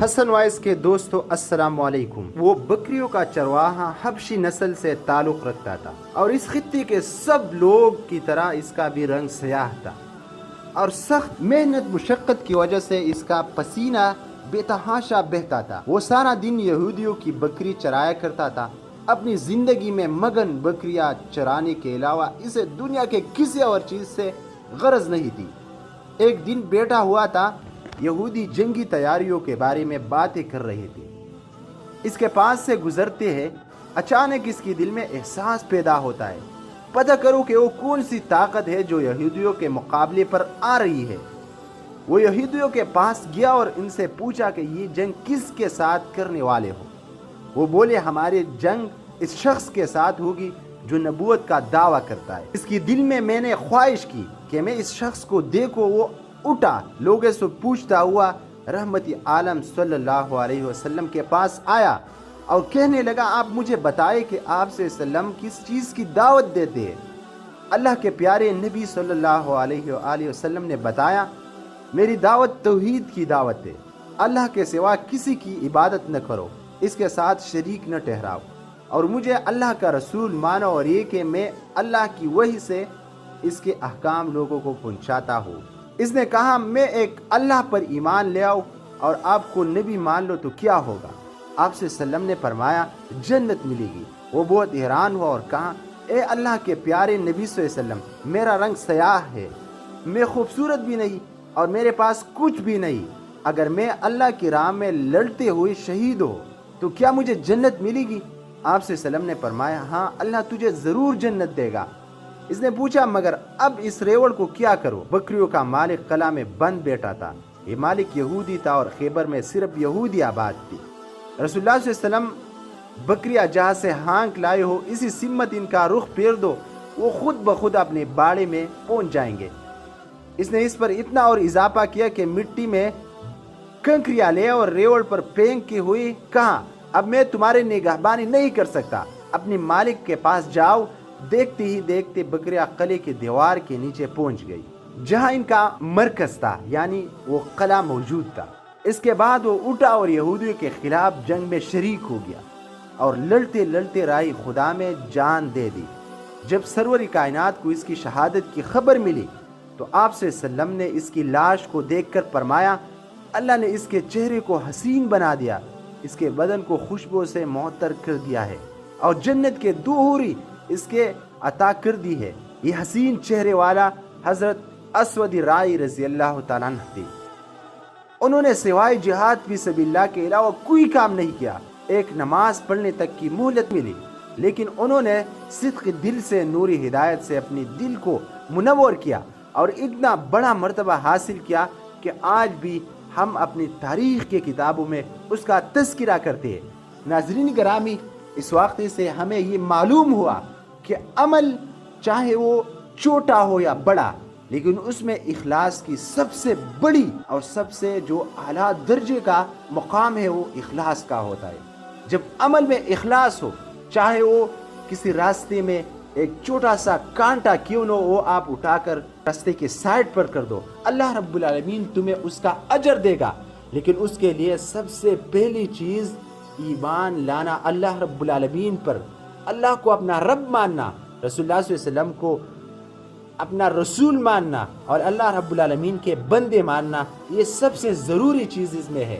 حسن voice کے دوستو السلام علیکم۔ وہ بکریوں کا چرواہا حبشی نسل سے تعلق رکھتا تھا اور اس خطے کے سب لوگ کی طرح اس کا بھی رنگ سیاہ تھا اور سخت محنت مشقت کی وجہ سے اس کا پسینہ بے تحاشا بہتا تھا۔ وہ سارا دن یہودیوں کی بکری چرایا کرتا تھا۔ اپنی زندگی میں مگن بکریاں چرانے کے علاوہ اسے دنیا کے کسی اور چیز سے غرض نہیں تھی۔ ایک دن بیٹھا ہوا تھا، یہودی جنگی تیاریوں کے بارے میں باتیں کر رہے تھے۔ اس کے پاس سے گزرتے ہیں، اچانک اس کی دل میں احساس پیدا ہوتا ہے، پتہ کرو کہ وہ کون سی طاقت ہے جو یہودیوں کے مقابلے پر آ رہی ہے۔ وہ یہودیوں کے پاس گیا اور ان سے پوچھا کہ یہ جنگ کس کے ساتھ کرنے والے ہو؟ وہ بولے ہماری جنگ اس شخص کے ساتھ ہوگی جو نبوت کا دعویٰ کرتا ہے۔ اس کی دل میں نے خواہش کی کہ میں اس شخص کو دیکھوں۔ وہ اٹھا، لوگوں سے پوچھتا ہوا رحمت عالم صلی اللہ علیہ وسلم کے پاس آیا اور کہنے لگا آپ مجھے بتائے کہ آپ سے وسلم کس چیز کی دعوت دیتے ہیں؟ اللہ کے پیارے نبی صلی اللہ علیہ وآلہ وسلم نے بتایا میری دعوت توحید کی دعوت ہے، اللہ کے سوا کسی کی عبادت نہ کرو، اس کے ساتھ شریک نہ ٹھہراؤ، اور مجھے اللہ کا رسول مانو اور یہ کہ میں اللہ کی وحی سے اس کے احکام لوگوں کو پہنچاتا ہوں۔ اس نے کہا میں ایک اللہ پر ایمان لے آؤ اور آپ کو نبی مان لو تو کیا ہوگا؟ آپ سے وسلم نے فرمایا جنت ملے گی۔ وہ بہت حیران ہوا اور کہا اے اللہ کے پیارے نبی صلی اللہ علیہ وسلم، میرا رنگ سیاہ ہے، میں خوبصورت بھی نہیں اور میرے پاس کچھ بھی نہیں، اگر میں اللہ کی راہ میں لڑتے ہوئے شہید ہو تو کیا مجھے جنت ملے گی؟ آپ سے وسلم نے فرمایا ہاں اللہ تجھے ضرور جنت دے گا۔ اس نے پوچھا مگر اب اس ریوڑ کو کیا کرو؟ بکریوں کا مالک قلعہ میں بند بیٹھا تھا۔ یہ مالک یہودی تھا اور خیبر میں صرف یہودی آباد تھی۔ رسول اللہ صلی اللہ علیہ وسلم بکریاں جہاں سے ہانک لائے ہو اسی سمت ان کا رخ پھیر دو، وہ خود بخود اپنے باڑے میں پہنچ جائیں گے۔ اس نے اس پر اتنا اور اضافہ کیا کہ مٹی میں کنکریاں لے اور ریوڑ پر پھینک کے ہوئی کہا اب میں تمہارے نگہبانی نہیں کر سکتا، اپنے مالک کے پاس جاؤ۔ دیکھتے ہی دیکھتے بکریاں قلعے کی دیوار کے نیچے پہنچ گئی جہاں ان کا مرکز تھا، یعنی وہ قلعہ موجود تھا۔ اس کے بعد وہ اٹھا اور یہودیوں کے خلاف جنگ میں شریک ہو گیا اور لڑتے لڑتے رائی خدا میں جان دے دی۔ جب سرور کائنات کو اس کی شہادت کی خبر ملی تو آپ سے وسلم نے اس کی لاش کو دیکھ کر فرمایا اللہ نے اس کے چہرے کو حسین بنا دیا، اس کے بدن کو خوشبو سے معطر کر دیا ہے اور جنت کے دو حوری اس کے عطا کر دی ہے۔ یہ حسین چہرے والا حضرت اسود رائی رضی اللہ تعالیٰ عنہ تھی۔ انہوں نے سوائے جہاد فی سبیل اللہ کے علاوہ کوئی کام نہیں کیا، ایک نماز پڑھنے تک کی مہلت ملی، لیکن انہوں نے صدق دل سے نوری ہدایت سے اپنی دل کو منور کیا اور اتنا بڑا مرتبہ حاصل کیا کہ آج بھی ہم اپنی تاریخ کے کتابوں میں اس کا تذکرہ کرتے ہیں۔ ناظرین گرامی، اس واقعے سے ہمیں یہ معلوم ہوا کہ عمل چاہے وہ چھوٹا ہو یا بڑا، لیکن اس میں اخلاص کی سب سے بڑی اور سب سے جو اعلیٰ درجے کا مقام ہے وہ اخلاص کا ہوتا ہے۔ جب عمل میں اخلاص ہو، چاہے وہ کسی راستے میں ایک چھوٹا سا کانٹا کیوں نہ ہو، آپ اٹھا کر راستے کے سائڈ پر کر دو، اللہ رب العالمین تمہیں اس کا اجر دے گا، لیکن اس کے لیے سب سے پہلی چیز ایمان لانا اللہ رب العالمین پر، اللہ کو اپنا رب ماننا، رسول اللہ صلی اللہ علیہ وسلم کو اپنا رسول ماننا اور اللہ رب العالمین کے بندے ماننا، یہ سب سے ضروری چیز اس میں ہے۔